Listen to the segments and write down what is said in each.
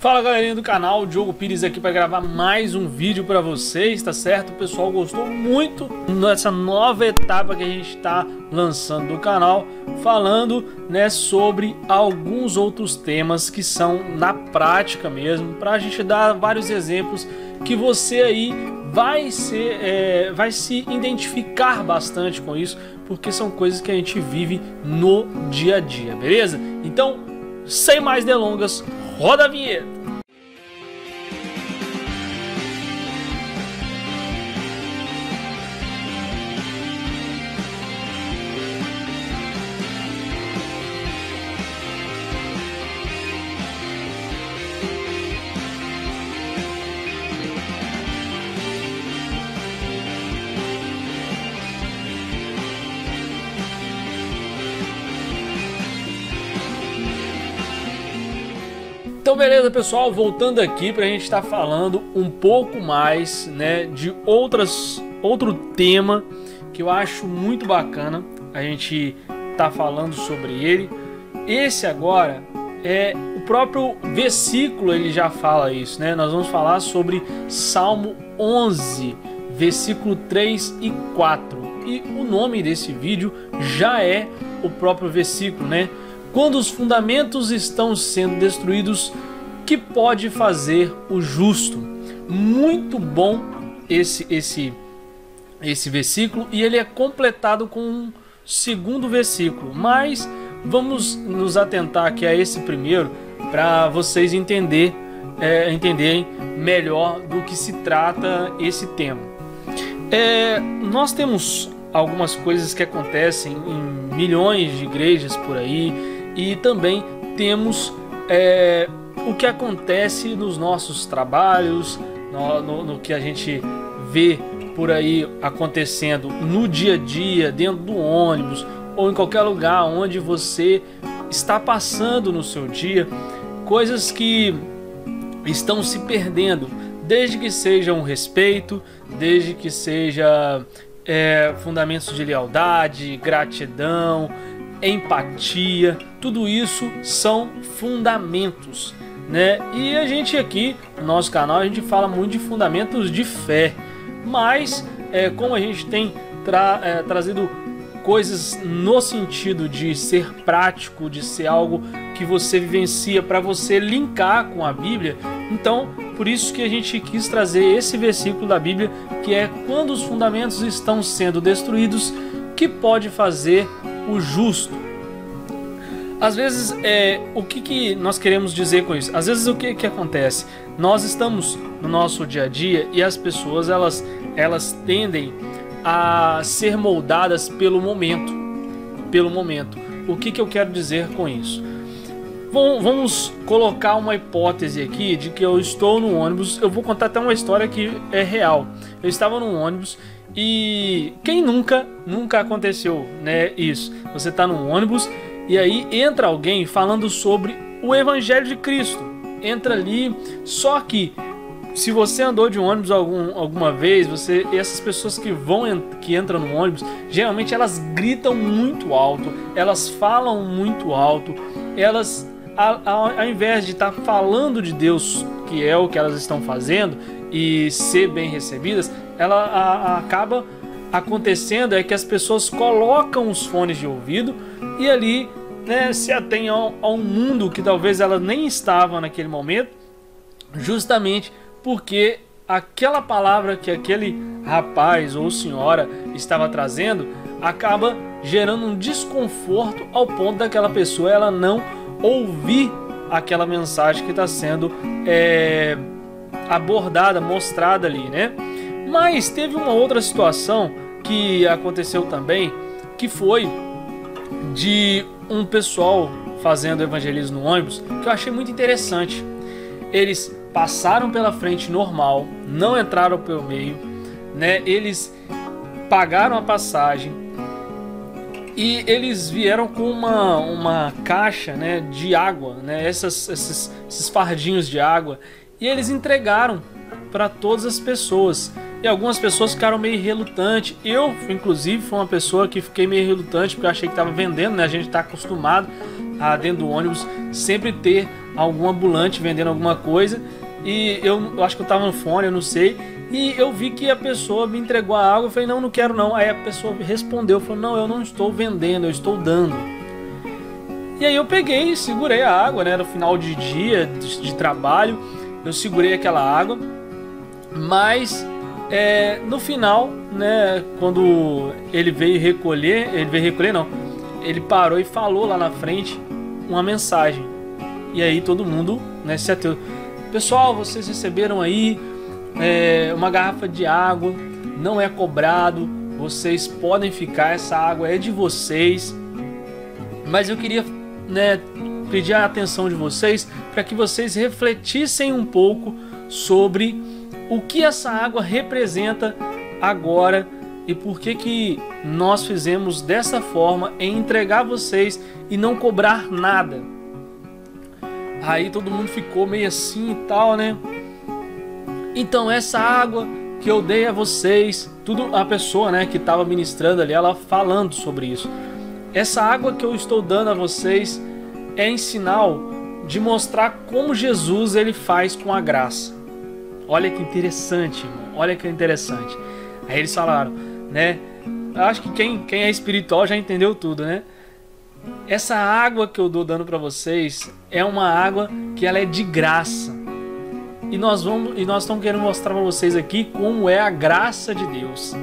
Fala galerinha do canal, Diogo Pires aqui para gravar mais um vídeo para vocês, tá certo? O pessoal gostou muito dessa nova etapa que a gente está lançando do canal, falando, né, sobre alguns outros temas que são na prática mesmo, para a gente dar vários exemplos que você aí vai se identificar bastante com isso, porque são coisas que a gente vive no dia a dia, beleza? Então, sem mais delongas, roda a vinheta! Então beleza pessoal, voltando aqui para a gente estar falando um pouco mais, né, de outro tema que eu acho muito bacana a gente tá falando sobre ele. Esse agora é o próprio versículo, ele já fala isso, né? Nós vamos falar sobre Salmo 11, versículo 3 e 4. E o nome desse vídeo já é o próprio versículo, né? Quando os fundamentos estão sendo destruídos, que pode fazer o justo? Muito bom esse versículo, e ele é completado com um segundo versículo, mas vamos nos atentar aqui a esse primeiro para vocês entenderem melhor do que se trata esse tema. Nós temos algumas coisas que acontecem em milhões de igrejas por aí, e também temos o que acontece nos nossos trabalhos, no que a gente vê por aí acontecendo no dia a dia, dentro do ônibus ou em qualquer lugar onde você está passando no seu dia, coisas que estão se perdendo, desde que seja um respeito, desde que seja fundamentos de lealdade, gratidão, empatia, tudo isso são fundamentos, né? E a gente aqui no nosso canal a gente fala muito de fundamentos de fé, mas como a gente tem trazido coisas no sentido de ser prático, de ser algo que você vivencia para você linkar com a Bíblia, então por isso que a gente quis trazer esse versículo da Bíblia, que é: quando os fundamentos estão sendo destruídos, que pode fazer o justo? Às vezes, o que nós queremos dizer com isso? Às vezes o que acontece? Nós estamos no nosso dia a dia e as pessoas elas tendem a ser moldadas pelo momento. O que eu quero dizer com isso? Vamos colocar uma hipótese aqui de que eu estou no ônibus. Eu vou contar até uma história que é real. Eu estava no ônibus e quem nunca aconteceu, né, isso? Você está no ônibus e aí entra alguém falando sobre o Evangelho de Cristo. Entra ali, só que se você andou de ônibus alguma vez, essas pessoas que entram no ônibus, geralmente elas gritam muito alto, elas falam muito alto, elas ao invés de estar falando de Deus, que é o que elas estão fazendo, e ser bem recebidas, acaba acontecendo que as pessoas colocam os fones de ouvido e ali, né, se atém a um mundo que talvez ela nem estava naquele momento, justamente porque aquela palavra que aquele rapaz ou senhora estava trazendo acaba gerando um desconforto ao ponto daquela pessoa ela não ouvir aquela mensagem que está sendo abordada, mostrada ali, né? Mas teve uma outra situação que aconteceu também, que foi de um pessoal fazendo evangelismo no ônibus, que eu achei muito interessante. Eles passaram pela frente normal, não entraram pelo meio, né? Eles pagaram a passagem e eles vieram com uma caixa, né, de água, né? Esses fardinhos de água, e eles entregaram para todas as pessoas. E algumas pessoas ficaram meio relutantes. Eu, inclusive, fui uma pessoa que fiquei meio relutante, porque eu achei que estava vendendo, né? A gente está acostumado a, dentro do ônibus, sempre ter algum ambulante vendendo alguma coisa, e eu acho que eu tava no fone, eu não sei, e eu vi que a pessoa me entregou a água. Eu falei, não, não quero não. Aí a pessoa respondeu, falou, não, eu não estou vendendo, eu estou dando. E aí eu peguei, segurei a água, né? Era final de dia, de trabalho, eu segurei aquela água, mas no final, né, quando ele veio recolher não, ele parou e falou lá na frente uma mensagem. E aí todo mundo, né, se ateu. Pessoal, vocês receberam aí uma garrafa de água, não é cobrado, vocês podem ficar, essa água é de vocês. Mas eu queria, né, pedir a atenção de vocês para que vocês refletissem um pouco sobre o que essa água representa agora e por que nós fizemos dessa forma, em entregar a vocês e não cobrar nada. Aí todo mundo ficou meio assim e tal, né? Então essa água que eu dei a vocês, tudo a pessoa, né, que estava ministrando ali, ela falando sobre isso. Essa água que eu estou dando a vocês é em sinal de mostrar como Jesus ele faz com a graça. Olha que interessante, irmão. Olha que interessante. Aí eles falaram, né? Acho que quem é espiritual já entendeu tudo, né? Essa água que eu dou dando para vocês é uma água que ela é de graça. E nós estamos querendo mostrar para vocês aqui como é a graça de Deus.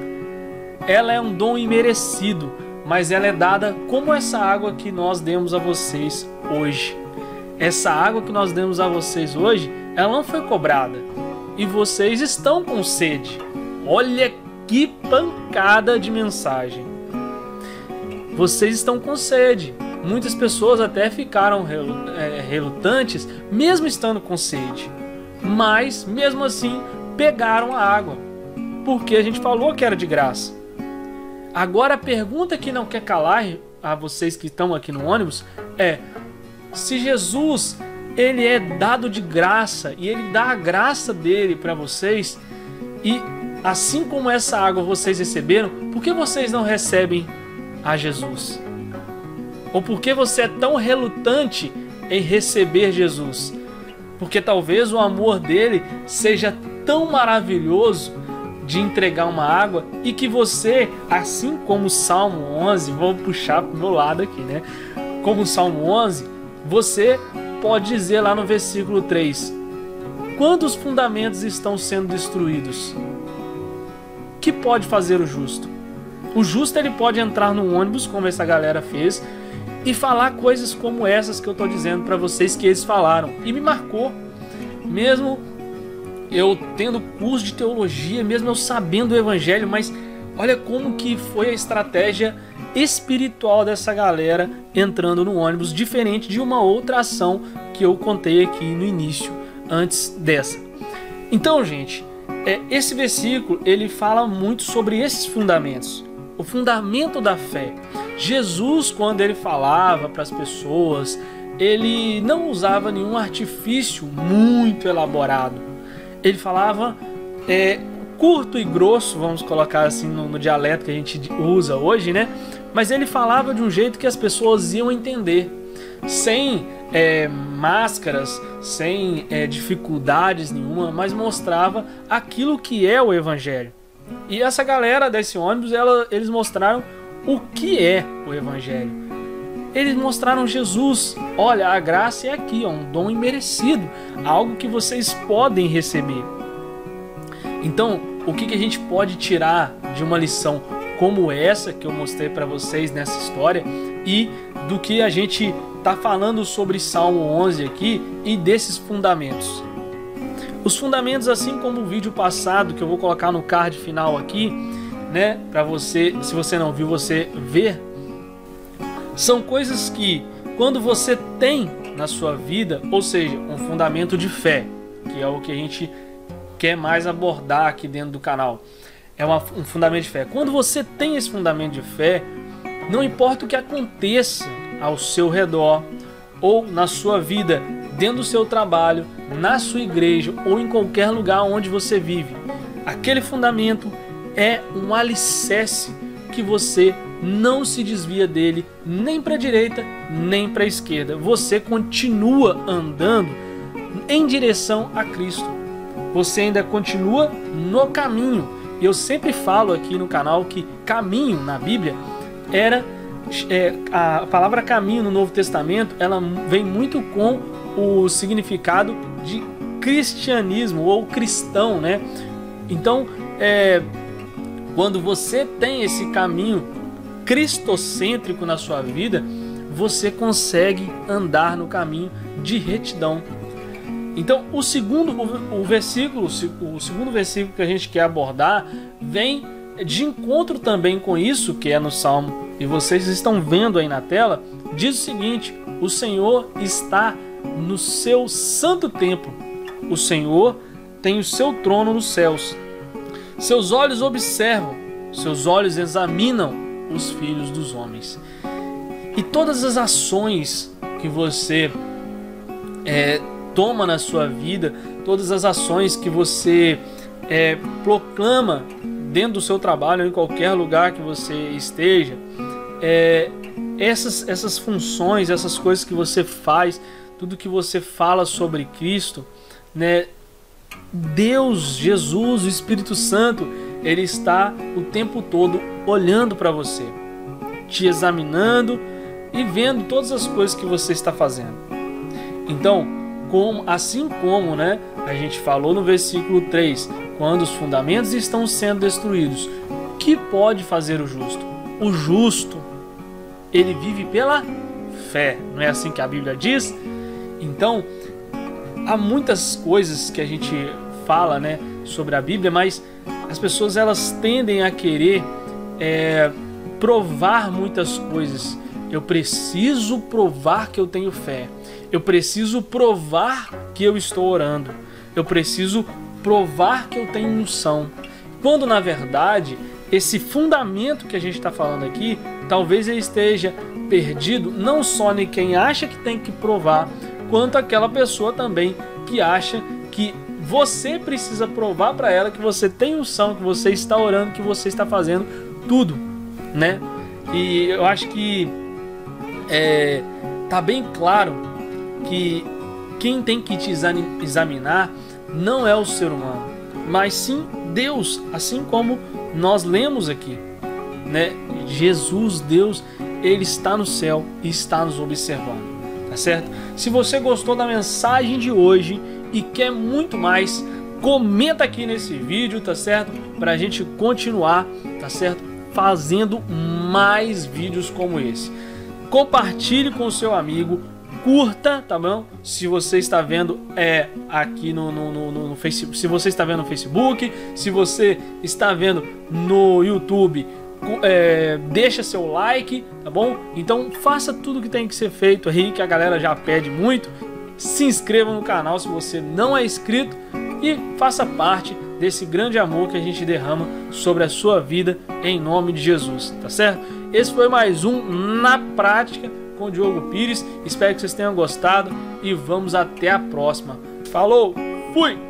Ela é um dom imerecido, mas ela é dada como essa água que nós demos a vocês hoje. Essa água que nós demos a vocês hoje, ela não foi cobrada. E vocês estão com sede. Olha que pancada de mensagem. Vocês estão com sede. Muitas pessoas até ficaram relutantes, mesmo estando com sede. Mas, mesmo assim, pegaram a água. Porque a gente falou que era de graça. Agora a pergunta que não quer calar a vocês que estão aqui no ônibus é: se Jesus ele é dado de graça e ele dá a graça dele para vocês, e assim como essa água vocês receberam, por que vocês não recebem a Jesus? Ou por que você é tão relutante em receber Jesus? Porque talvez o amor dele seja tão maravilhoso de entregar uma água, e que você, assim como o Salmo 11, vou puxar para o meu lado aqui, né? Como o Salmo 11, você pode dizer lá no versículo 3: quando os fundamentos estão sendo destruídos, que pode fazer o justo? O justo ele pode entrar no ônibus, como essa galera fez, e falar coisas como essas que eu estou dizendo para vocês que eles falaram. E me marcou, mesmo eu tendo curso de teologia, mesmo eu sabendo o evangelho, mas olha como que foi a estratégia espiritual dessa galera entrando no ônibus, diferente de uma outra ação que eu contei aqui no início, antes dessa. Então, gente, esse versículo ele fala muito sobre esses fundamentos, o fundamento da fé. Jesus, quando ele falava para as pessoas, ele não usava nenhum artifício muito elaborado. Ele falava curto e grosso, vamos colocar assim no dialeto que a gente usa hoje, né? Mas ele falava de um jeito que as pessoas iam entender, sem máscaras, sem dificuldades nenhuma, mas mostrava aquilo que é o evangelho. E essa galera desse ônibus, eles mostraram o que é o evangelho. Eles mostraram Jesus. Olha, a graça é aqui, um dom imerecido, algo que vocês podem receber. Então, o que a gente pode tirar de uma lição como essa que eu mostrei para vocês nessa história, e do que a gente está falando sobre Salmo 11 aqui e desses fundamentos? Os fundamentos, assim como o vídeo passado que eu vou colocar no card final aqui, né, para você, se você não viu, você ver, são coisas que quando você tem na sua vida, ou seja, um fundamento de fé, que é o que a gente quer mais abordar aqui dentro do canal, é um fundamento de fé. Quando você tem esse fundamento de fé, não importa o que aconteça ao seu redor ou na sua vida, dentro do seu trabalho, na sua igreja ou em qualquer lugar onde você vive, aquele fundamento é um alicerce que você não se desvia dele nem para a direita nem para a esquerda. Você continua andando em direção a Cristo. Você ainda continua no caminho. E eu sempre falo aqui no canal que caminho na Bíblia a palavra caminho no Novo Testamento, ela vem muito com o significado de cristianismo ou cristão, né? Então, quando você tem esse caminho cristocêntrico na sua vida, você consegue andar no caminho de retidão. Então, o segundo versículo que a gente quer abordar vem de encontro também com isso, que é no Salmo, e vocês estão vendo aí na tela, diz o seguinte: o Senhor está no seu santo templo, o Senhor tem o seu trono nos céus, seus olhos observam, seus olhos examinam os filhos dos homens. E todas as ações que você toma na sua vida, todas as ações que você proclama dentro do seu trabalho, em qualquer lugar que você esteja, essas funções, essas coisas que você faz, tudo que você fala sobre Cristo, né? Deus, Jesus, o Espírito Santo, ele está o tempo todo olhando para você, te examinando e vendo todas as coisas que você está fazendo. Então, assim como, né, a gente falou no versículo 3, quando os fundamentos estão sendo destruídos, o que pode fazer o justo? O justo, ele vive pela fé, não é assim que a Bíblia diz? Então, há muitas coisas que a gente fala, né, sobre a Bíblia, mas as pessoas elas tendem a querer provar muitas coisas. Eu preciso provar que eu tenho fé. Eu preciso provar que eu estou orando. Eu preciso provar que eu tenho unção. Quando na verdade esse fundamento que a gente está falando aqui, talvez ele esteja perdido não só em quem acha que tem que provar, quanto aquela pessoa também que acha que você precisa provar para ela que você tem unção, que você está orando, que você está fazendo tudo, né? E eu acho que tá bem claro que quem tem que te examinar não é o ser humano, mas sim Deus, assim como nós lemos aqui, né? Jesus, Deus, ele está no céu e está nos observando, tá certo? Se você gostou da mensagem de hoje e quer muito mais, comenta aqui nesse vídeo, tá certo? Pra gente continuar, tá certo? Fazendo mais vídeos como esse. Compartilhe com o seu amigo, curta, tá bom? Se você está vendo aqui no Facebook, se você está vendo no Facebook, se você está vendo no YouTube, deixa seu like, tá bom? Então faça tudo que tem que ser feito aí, que a galera já pede muito. Se inscreva no canal se você não é inscrito e faça parte desse grande amor que a gente derrama sobre a sua vida em nome de Jesus, tá certo? Esse foi mais um Na Prática com o Diogo Pires. Espero que vocês tenham gostado e vamos até a próxima. Falou, fui!